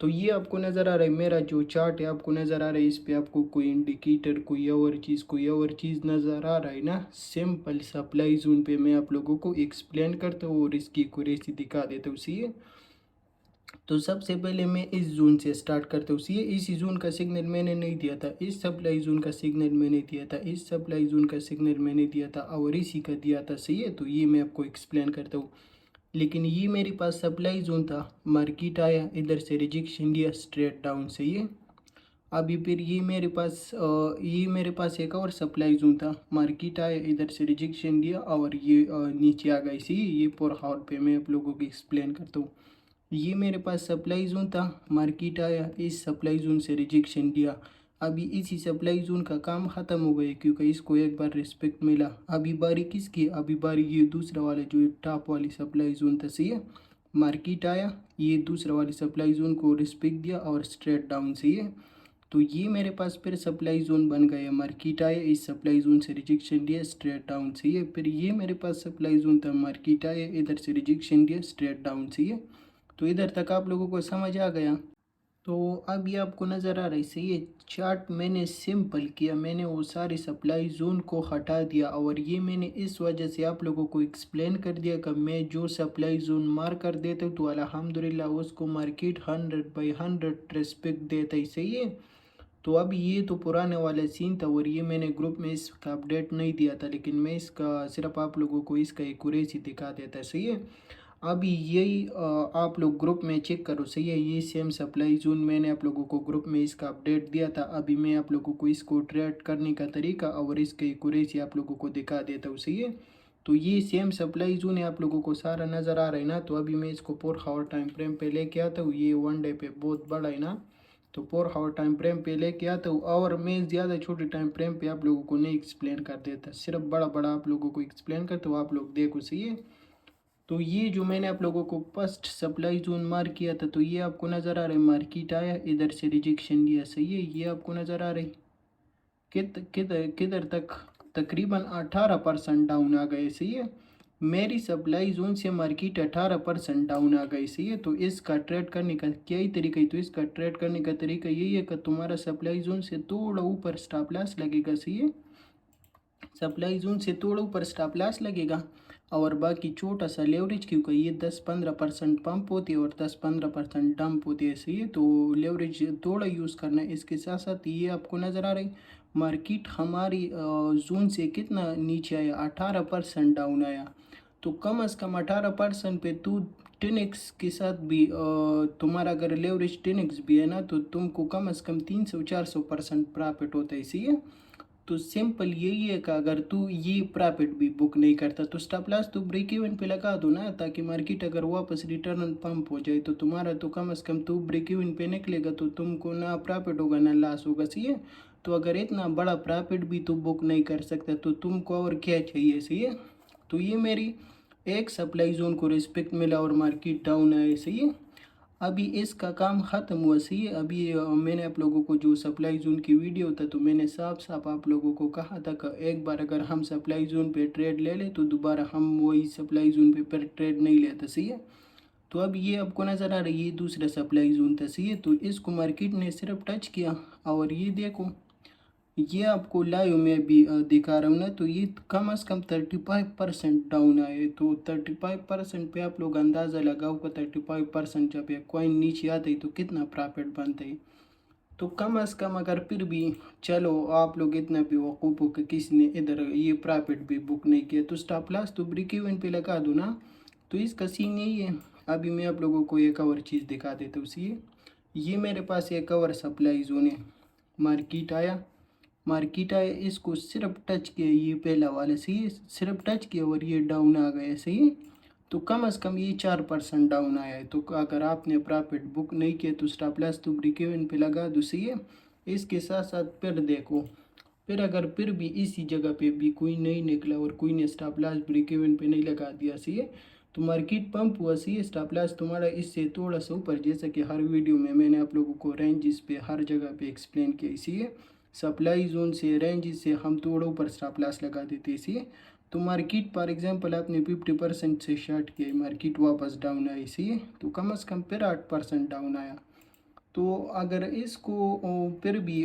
تو یہ آپ کو نظر آ رہا ہے میرا جو چارٹ ہے آپ کو نظر آ رہا ہے، اس پہ آپ کو کوئی انڈیکیٹر کوئی اور چیز نظر آ رہا ہے نا. سمپل سپلائی زون پہ میں آپ لوگوں کو ایکسپلین کرتا ہوں اور اس کی ایکوریسی دکھا دیتا ہوں. سی تو سب سے پہلے میں اس زون سے سٹارٹ کرتا ہوں. اسی زون کا سگنل میں نے نہیں دیا تھا، اس سپلائی زون کا سگنل میں نے دیا تھا، اس سپلائی زون کا سگنل میں نے دیا تھا اور اسی کا دیا تھا. صحیح ہے، تو یہ میں آپ کو ایکسپلین کرتا ہوں. لیکن یہ میرے پاس سپلائی زون تھا، مارکیٹ آیا ادھر سے ریجیکشن دیا اسٹریٹ ڈاؤن. صحیح ہے، ابھی پھر یہ میرے پاس ایک اور سپلائی زون تھا، مارکیٹ آیا ادھر سے ریجیکشن دیا اور یہ نیچے آ گئی. صحیح، یہ پر ہاور پہ میں آپ لوگوں کو ایکسپلین کرتا ہوں. یہ میرے پاس سپلائی زون تھا، مارکیٹ آیا اس سپلائی زون سے ریجیکشن دیا. ابھی اسی سپلائی زون کا کام ختم ہو گیا کیونکہ اس کو ایک بار ریسپیکٹ ملا. ابھی باری کس کی؟ ابھی باری یہ دوسرا والا جو ٹاپ والی سپلائی زون تھا. صحیح ہے، مارکیٹ آیا یہ دوسرا والی سپلائی زون کو ریسپیکٹ دیا اور اسٹریٹ ڈاؤن. صحیح ہے، تو یہ میرے پاس پھر سپلائی زون بن گیا، مارکیٹ آیا اس سپلائی زون سے ریجیکشن دیا اسٹریٹ ڈاؤن. صحیح ہے، پھر یہ میرے پاس سپلائی زون تھا، مارکیٹ آیا ادھر سے ریجیکشن دیا اسٹریٹ ڈاؤن. صحیح ہے، تو ادھر تک آپ لوگوں کو سمجھ آ گیا. تو اب یہ آپ کو نظر آ رہا ہے. صحیح ہے، چارٹ میں نے سمپل کیا، میں نے وہ ساری سپلائی زون کو ہٹا دیا اور یہ میں نے اس وجہ سے آپ لوگوں کو ایکسپلین کر دیا کہ میں جو سپلائی زون مار کر دیتا ہوں تو الحمدللہ اس کو مارکیٹ 100/100 ریسپیکٹ دیتا ہی. صحیح ہے، تو اب یہ تو پرانے والا سین تھا اور یہ میں نے گروپ میں اس کا اپڈیٹ نہیں دیا تھا، لیکن میں اس کا صرف آپ لوگوں کو اس کا ایکوریسی دکھا دیتا ہے. صحیح ہے، ابھی یہی آپ لوگ گروپ میں چیک کرو. صحیح ہے، یہ سیم سپلائی زون میں نے آپ لوگوں کو گروپ میں اس کا اپڈیٹ دیا تھا. ابھی میں آپ لوگوں کو اس کو ٹریڈ کرنے کا طریقہ اور اس کی ایکوریسی آپ لوگوں کو دکھا دیتا ہوں. صحیح ہے، تو یہ سیم سپلائی زون ہے، آپ لوگوں کو سارا نظر آ رہا ہے نا. تو ابھی میں اس کو 4 آور ٹائم فریم پہ لے کے آتا ہوں. یہ 1 ڈے پہ بہت بڑا ہے نا، تو 4 آور ٹائم فریم پہ لے کے آتا ہوں. اور میں زیادہ چھوٹے ٹائم فریم پہ آپ لوگوں کو نہیں ایکسپلین کر دیتا، صرف بڑا آپ لوگوں کو ایکسپلین کرتا ہوں، آپ لوگ دیکھو. صحیح ہے، تو یہ جو میں نے آپ لوگوں کو فرسٹ سپلائی زون مار کیا تھا تو یہ آپ کو نظر آ رہا ہے، مارکیٹ آیا ادھر سے ریجیکشن دیا. صحیح ہے، یہ آپ کو نظر آ رہی کدھر تک تقریباً 18% ڈاؤن آ گئے. صحیح ہے، میری سپلائی زون سے مارکیٹ 18% ڈاؤن آ گئی. صحیح ہے، تو اس کا ٹریڈ کرنے کا کیا ہی طریقہ ہے؟ تو اس کا ٹریڈ کرنے کا طریقہ یہی ہے کہ تمہارا سپلائی زون سے تھوڑا اوپر سٹاپ لاس لگے گا. صحیح ہے، سپلائی زون سے تھوڑا اوپر سٹاپ لاس لگے گا اور باقی چھوٹا سا لیوریج، کیونکہ یہ 10-15% پمپ ہوتی ہے اور 10-15% ڈمپ ہوتی ہے. صحیح ہے، تو لیوریج تھوڑا یوز کرنا ہے. اس کے ساتھ ساتھ یہ آپ کو نظر آ رہی مارکیٹ ہماری زون سے کتنا نیچے آیا، 18% ڈاؤن آیا. تو کم از کم 18% پہ تو 10x کے ساتھ بھی تمہارا اگر لیوریج 10x بھی ہے نا تو تم کو کم از کم 300-400% پرافٹ ہوتا ہے. صحیح ہے، تو سمپل یہی ہے کہ اگر تو یہ پرافٹ بھی بک نہیں کرتا تو سٹاپ لاس تو بریک ایون پہ لگا دو نا، تاکہ مارکیٹ اگر واپس ریٹرن پمپ ہو جائے تو تمہارا تو کم از کم تو بریک ایون پہ نکلے گا، تو تم کو نہ پرافٹ ہوگا نہ لاس ہوگا. صحیح ہے، تو اگر اتنا بڑا پرافٹ بھی تو بک نہیں کر سکتا تو تم کو اور کیا چاہیے. صحیح ہے، تو یہ میری ایک سپلائی زون کو ریسپیکٹ ملا اور مارکیٹ ڈاؤن آئے. صحیح ہے، ابھی اس کا کام ختم ہوا. صحیح ہے، ابھی میں نے آپ لوگوں کو جو سپلائی زون کی ویڈیو تھا تو میں نے صاف آپ لوگوں کو کہا تھا کہ ایک بار اگر ہم سپلائی زون پہ ٹریڈ لے لیں تو دوبارہ ہم وہی سپلائی زون پہ ٹریڈ نہیں لیتے. صحیح ہے، تو اب یہ آپ کو نظر آ رہا ہے یہ دوسرا سپلائی زون تھا. صحیح ہے، تو اس کو مارکیٹ نے صرف ٹچ کیا اور یہ دیکھو یہ آپ کو لائیو میں بھی دکھا رہا ہوں نا، تو یہ کم از کم 35% ڈاؤن آئے. تو 35% پہ آپ لوگ اندازہ لگاؤ کہ 35% جب ایک کوائن نیچے آتا ہے تو کتنا پرافٹ بنتا ہے. تو کم از کم اگر پھر بھی چلو آپ لوگ اتنا بھی وقوف ہو کہ کسی نے ادھر یہ پرافٹ بھی بک نہیں کیا تو سٹاپ لاس تو بریک ایون پہ لگا دو نا. تو اس کا سین یہی ہے. ابھی میں آپ لوگوں کو ایک اور چیز دکھا دیتا ہوں. یہ میرے پاس ایک اور سپلائی زون ہے، مارکیٹ آیا اس کو صرف ٹچ کیا، یہ پہلا والا. صحیح ہے، صرف ٹچ کیا اور یہ ڈاؤن آ گیا. صحیح ہے، تو کم از کم یہ 4% ڈاؤن آیا ہے. تو اگر آپ نے پرافٹ بک نہیں کیا تو سٹاپ لاس تو بریک ایون پہ لگا دو. صحیح ہے، اس کے ساتھ ساتھ پھر دیکھو اگر پھر بھی اسی جگہ پہ بھی کوئی نہیں نکلا اور کوئی نے سٹاپ لاس بریک ایون پہ نہیں لگا دیا. صحیح ہے، تو مارکیٹ پمپ ہوا. صحیح ہے، سٹاپ لاس تمہارا اس سے تھوڑا سا اوپر، جیسا کہ ہر ویڈیو میں نے آپ لوگوں کو رینجز پہ ہر جگہ پہ ایکسپلین کیا. صحیح ہے، سپلائی زون سے رینجز سے ہم تھوڑا اوپر سٹاپ لاس لگا دیتے. صحیح ہے، تو مارکیٹ فار ایگزامپل آپ نے 50% سے شارٹ کیا، مارکیٹ واپس ڈاؤن آئی. صحیح ہے، تو کم از کم پھر 8% ڈاؤن آیا. تو اگر اس کو پھر بھی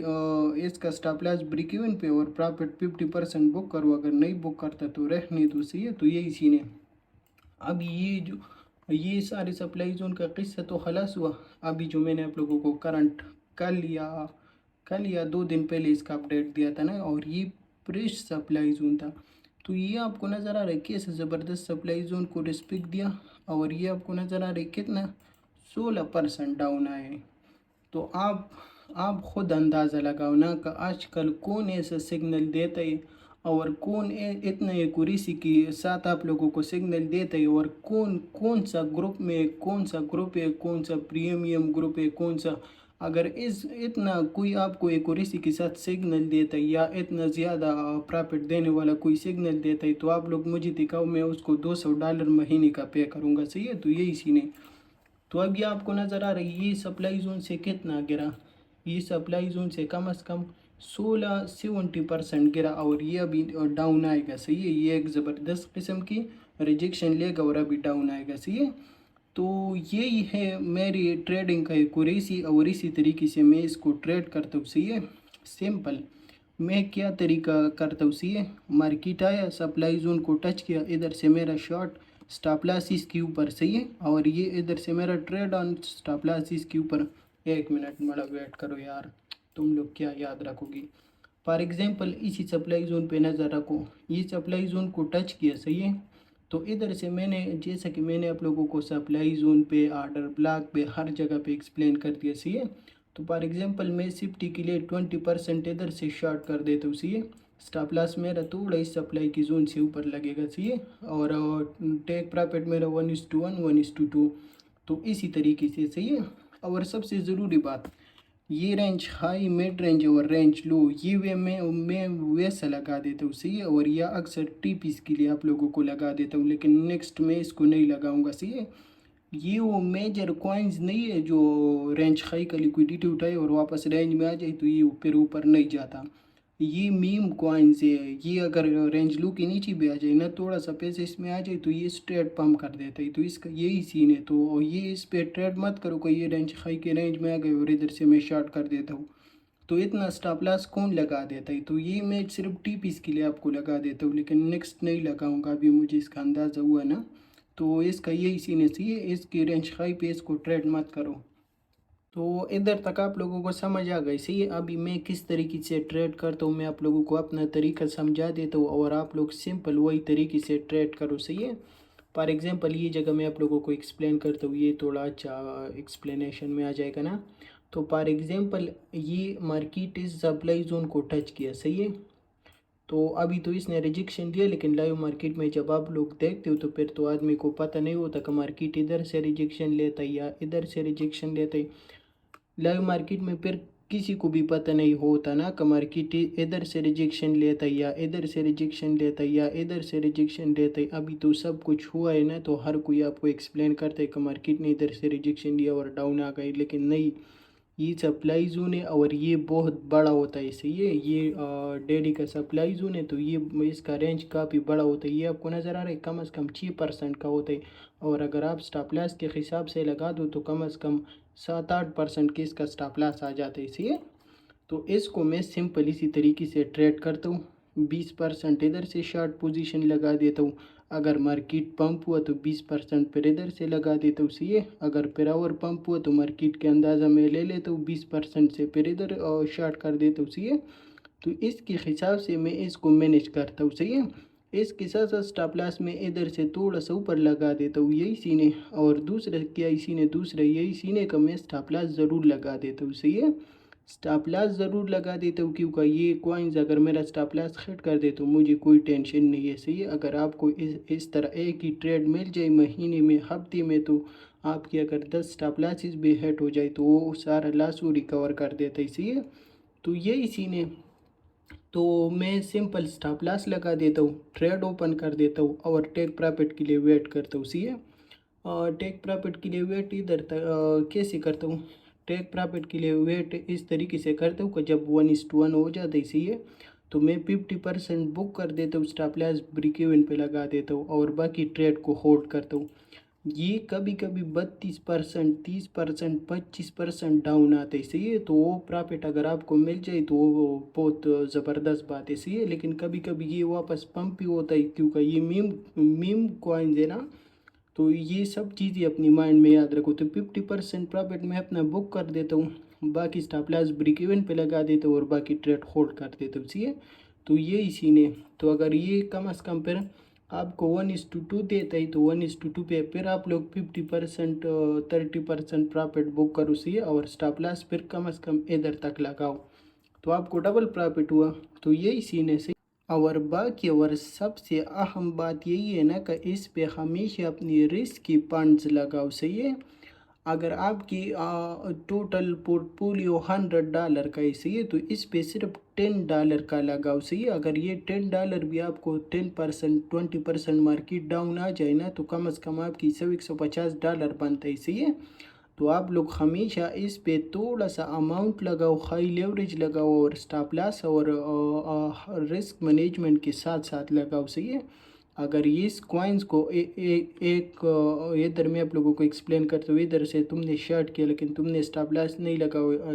اس کا اسٹاپ لاس بریک ایون پہ اور پرافٹ 50% بک کرو، اگر نہیں بک کرتا تو رہنے دو، صحیح ہے۔ تو یہی سین ہے۔ اب یہ سارے سپلائی زون کا قصہ تو خلاص ہوا۔ ابھی جو میں نے آپ لوگوں کو کرنٹ کل یا 2 دن پہلے اس کا اپڈیٹ دیا تھا نا، اور یہ فریش سپلائی زون تھا۔ تو یہ آپ کو نظر آ رہا ہے کیسے زبردست سپلائی زون کو رسپیکٹ دیا، اور یہ آپ کو نظر آ رہا ہے کتنا 16% ڈاؤن آئے۔ تو آپ خود اندازہ لگاؤ نا کہ آج کل کون ایسا سگنل دیتا ہے، اور کون اتنا ایکوریسی کے ساتھ آپ لوگوں کو سگنل دیتا ہے، اور کون سا گروپ میں کون سا گروپ ہے، کون سا پریمیم گروپ ہے، کون سا، اگر اتنا کوئی آپ کو ایکوریسی کے ساتھ سگنل دیتا ہے یا اتنا زیادہ پرافٹ دینے والا کوئی سگنل دیتا ہے، تو آپ لوگ مجھے دکھاؤ، میں اس کو $200 مہینے کا پے کروں گا، صحیح ہے۔ تو یہی سین ہے۔ تو اب یہ آپ کو نظر آ رہا ہے یہ سپلائی زون سے کتنا گرا، یہ سپلائی زون سے کم از کم 70% گرا، اور یہ ابھی ڈاؤن آئے گا، صحیح ہے۔ یہ ایک زبردست قسم کی ریجیکشن لے گا اور ابھی ڈاؤن آئے گا، صحیح ہے۔ تو یہی ہے میری ٹریڈنگ کا ایکوریسی، اور اسی طریقے سے میں اس کو ٹریڈ کرتا ہوں، صحیح ہے۔ سمپل میں کیا طریقہ کرتا ہوں، صحیح ہے۔ مارکیٹ آیا، سپلائی زون کو ٹچ کیا، ادھر سے میرا شارٹ سٹاپ لاس اس کے اوپر، صحیح ہے، اور یہ ادھر سے میرا ٹریڈ آن سٹاپ لاس اس کے اوپر۔ 1 منٹ بڑا ویٹ کرو یار، تم لوگ کیا یاد رکھو گی۔ فار ایگزامپل اسی سپلائی زون پہ نظر رکھو، یہ سپلائی زون کو ٹچ کیا، صحیح ہے۔ تو ادھر سے میں نے جیسا کہ میں نے آپ لوگوں کو سپلائی زون پہ، آرڈر بلاک پہ، ہر جگہ پہ ایکسپلین کر دیا، صحیح ہے۔ تو فار ایگزامپل میں سفٹی کے لیے 20% ادھر سے شارٹ کر دیتا ہوں، صحیح ہے۔ سٹاپ لاس میرا تھوڑا اس سپلائی کی زون سے اوپر لگے گا، صحیح ہے، اور ٹیک پرافٹ میرا 1:1 1:2، تو اسی طریقے سے، صحیح ہے۔ اور سب سے ضروری بات، یہ رینج ہائی، مڈ رینج اور رینج لو، یہ میں ویسا لگا دیتا ہوں، صحیح ہے، اور یہ اکثر ٹی پیس کے لیے آپ لوگوں کو لگا دیتا ہوں، لیکن نیکسٹ میں اس کو نہیں لگاؤں گا، صحیح ہے۔ یہ وہ میجر کوائنز نہیں ہے جو رینج ہائی کا لیکویڈیٹی اٹھائے اور واپس رینج میں آ جائے تو یہ پھر اوپر نہیں جاتا۔ یہ میم کوائنز ہے، یہ اگر رینج لو کے نیچے بھی آ جائے نا، تھوڑا سا پیسے اس میں آ جائے تو یہ اسٹریٹ پمپ کر دیتا ہے، تو اس کا یہی سین ہے۔ تو یہ اس پہ ٹریڈ مت کرو کہ یہ رینج ہائی کے رینج میں آ گئے اور ادھر سے میں شارٹ کر دیتا ہوں، تو اتنا سٹاپ لاس کون لگا دیتا ہے۔ تو یہ میں صرف ٹی پیس کے لیے آپ کو لگا دیتا ہوں، لیکن نیکسٹ نہیں لگاؤں گا، ابھی مجھے اس کا اندازہ ہوا نا۔ تو اس کا یہی سین ہے، صحیح ہے، اس کی رینج ہائی پہ اس کو ٹریڈ مت کرو۔ تو ادھر تک آپ لوگوں کو سمجھ آ گئی، صحیح ہے۔ ابھی میں کس طریقے سے ٹریڈ کرتا ہوں، میں آپ لوگوں کو اپنا طریقہ سمجھا دیتا ہوں، اور آپ لوگ سمپل وہی طریقے سے ٹریڈ کرو، صحیح ہے۔ فار ایگزامپل یہ جگہ میں آپ لوگوں کو ایکسپلین کرتا ہوں، یہ تھوڑا اچھا ایکسپلینیشن میں آ جائے گا نا۔ تو فار ایگزامپل یہ مارکیٹ اس سپلائی زون کو ٹچ کیا، صحیح ہے۔ تو ابھی تو اس نے ریجیکشن دیا، لیکن لائیو مارکیٹ میں جب آپ لوگ دیکھتے ہو تو پھر تو آدمی کو پتہ نہیں ہوتا کہ مارکیٹ ادھر سے ریجیکشن لیتا ہے یا ادھر سے ریجیکشن لیتا ہے۔ لائیو مارکیٹ میں پھر کسی کو بھی پتہ نہیں ہوتا نا کہ مارکیٹ ادھر سے ریجیکشن لیتا ہے یا ادھر سے ریجیکشن لیتا ہے یا ادھر سے ریجیکشن لیتا ہے۔ ابھی تو سب کچھ ہوا ہے نا، تو ہر کوئی آپ کو ایکسپلین کرتا ہے کہ مارکیٹ نے ادھر سے ریجیکشن لیا اور ڈاؤن آ گئی، لیکن نہیں، یہ سپلائی زون ہے اور یہ بہت بڑا ہوتا ہے، صحیح ہے۔ یہ ڈیلی کا سپلائی زون ہے، تو یہ اس کا رینج کافی بڑا ہوتا ہے، یہ آپ کو نظر آ رہا ہے کم از کم 6% کا ہوتا ہے، اور اگر آپ سٹاپ لاس کے حساب سے لگا دو تو کم از کم 7-8% کے اس کا سٹاپ لاس آ جاتا ہے، صحیح ہے۔ تو اس کو میں سمپل اسی طریقے سے ٹریڈ کرتا ہوں، 20% ادھر سے شارٹ پوزیشن لگا دیتا ہوں، اگر مارکیٹ پمپ ہوا تو 20% پھر ادھر سے لگا دیتا ہوں، صحیح ہے۔ اگر پھر اور پمپ ہوا تو مارکیٹ کے اندازہ میں لے لیتا ہوں 20% سے، پھر ادھر شارٹ کر دیتا ہوں، صحیح ہے۔ تو اس کے حساب سے میں اس کو مینیج کرتا ہوں، صحیح ہے۔ اس کے ساتھ ساتھ سٹاپ لاس میں ادھر سے تھوڑا سا اوپر لگا دیتا ہوں، یہی سین ہے۔ اور دوسرا کیا سین ہے، دوسرا یہی سین ہے کہ میں سٹاپ لاس ضرور لگا دیتا ہوں، صحیح ہے۔ سٹاپ لاس ضرور لگا دیتا ہوں کیونکہ یہ کوائنز اگر میرا سٹاپ لاس ہٹ کر دے تو مجھے کوئی ٹینشن نہیں ہے، صحیح ہے۔ اگر آپ کو اس طرح ایک ہی ٹریڈ مل جائے مہینے میں، ہفتے میں، تو آپ کی اگر 10 سٹاپ لاسز بھی ہٹ ہو جائے تو وہ سارا لاس وہ ریکور کر دیتا ہے، صحیح ہے۔ تو یہی سین ہے۔ تو میں سمپل سٹاپ لاس لگا دیتا ہوں، ٹریڈ اوپن کر دیتا ہوں اور ٹیک پرافٹ کے لیے ویٹ کرتا ہوں، صحیح ہے۔ ٹیک پرافٹ کے لیے ویٹ ادھر کیسے کرتا ہوں، ٹیک پرافٹ کے لیے ویٹ اس طریقے سے کرتا ہوں کہ جب 1:1 ہو جاتا ہے، صحیح ہے، تو میں 50% بک کر دیتا ہوں، سٹاپ لاس بریک ایون پہ لگا دیتا ہوں اور باقی ٹریڈ کو ہولڈ کرتا ہوں۔ یہ کبھی کبھی 32%، 30%، 25% ڈاؤن آتے، صحیح ہے، تو وہ پرافٹ اگر آپ کو مل جائے تو وہ بہت زبردست بات ہے، صحیح ہے، لیکن کبھی کبھی یہ واپس پمپ بھی ہوتا ہے کیونکہ یہ میم کوائنز ہے نا، تو یہ سب چیزیں اپنی مائنڈ میں یاد رکھو۔ تو 50% پرافٹ میں اپنا بک کر دیتا ہوں، باقی اسٹاپ لاس بریک ایون پہ لگا دیتا ہوں اور باقی ٹریڈ ہولڈ کر دیتا ہوں، صحیح ہے، تو یہی سین ہے۔ تو اگر یہ کم از کم پھر آپ کو 1:2 دیتا ہے تو 1:2 پہ پھر آپ لوگ 50%، 30% پرافٹ بک کرو، صحیح ہے، اور اسٹاپ لاس پھر کم از کم ادھر تک لگاؤ، تو آپ کو ڈبل پرافٹ ہوا۔ تو یہی سین ہے، صحیح۔ اور باقی اور سب سے اہم بات یہی ہے نا کہ اس پہ ہمیشہ اپنی رسک کی فنڈز لگاؤ، صحیح ہے۔ اگر آپ کی ٹوٹل پورٹ فولیو $100 کا ہے، صحیح ہے، تو اس پہ صرف $10 کا لگاؤ، صحیح ہے۔ اگر یہ $10 بھی آپ کو 10%، 20% مارکیٹ ڈاؤن آ جائے نا، تو کم از کم آپ کی $150 بنتا ہے، صحیح ہے۔ تو آپ لوگ ہمیشہ اس پہ تھوڑا سا اماؤنٹ لگاؤ، ہائی لیوریج لگاؤ اور اسٹاپ لاس اور رسک مینجمنٹ کے ساتھ ساتھ لگاؤ، صحیح ہے۔ اگر اس کوائنس کو ایک ادھر میں آپ لوگوں کو ایکسپلین کرتا ہوں، ادھر سے تم نے شارٹ کیا لیکن تم نے اسٹاپ لاس نہیں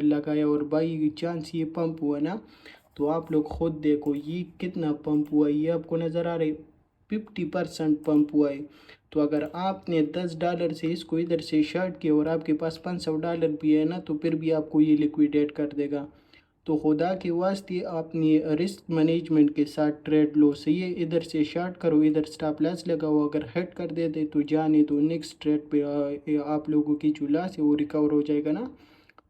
لگایا اور بائی چانس یہ پمپ ہوا نا، تو آپ لوگ خود دیکھو یہ کتنا پمپ ہوا ہے، یہ آپ کو نظر آ رہا ہے 50% پمپ ہوا ہے۔ تو اگر آپ نے $10 سے اس کو ادھر سے شارٹ کیا اور آپ کے پاس $500 بھی ہے نا، تو پھر بھی آپ کو یہ لیکویڈیٹ کر دے گا۔ تو خدا کے واسطے اپنی رسک مینجمنٹ کے ساتھ ٹریڈ لو، صحیح ہے، ادھر سے شارٹ کرو، ادھر اسٹاپ لاس لگاؤ، اگر ہٹ کر دے تو جانے تو نیکسٹ ٹریڈ پہ آپ لوگوں کی جو لاس ہے وہ ریکور ہو جائے گا نا۔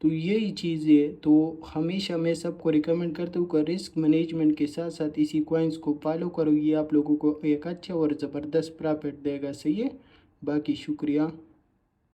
تو یہی چیز ہے، تو ہمیشہ میں سب کو ریکمنڈ کرتا ہوں کہ رسک مینجمنٹ کے ساتھ ساتھ اسی کوائنس کو فالو کرو، یہ آپ لوگوں کو ایک اچھا اور زبردست پرافٹ دے گا، صحیح ہے۔ باقی شکریہ۔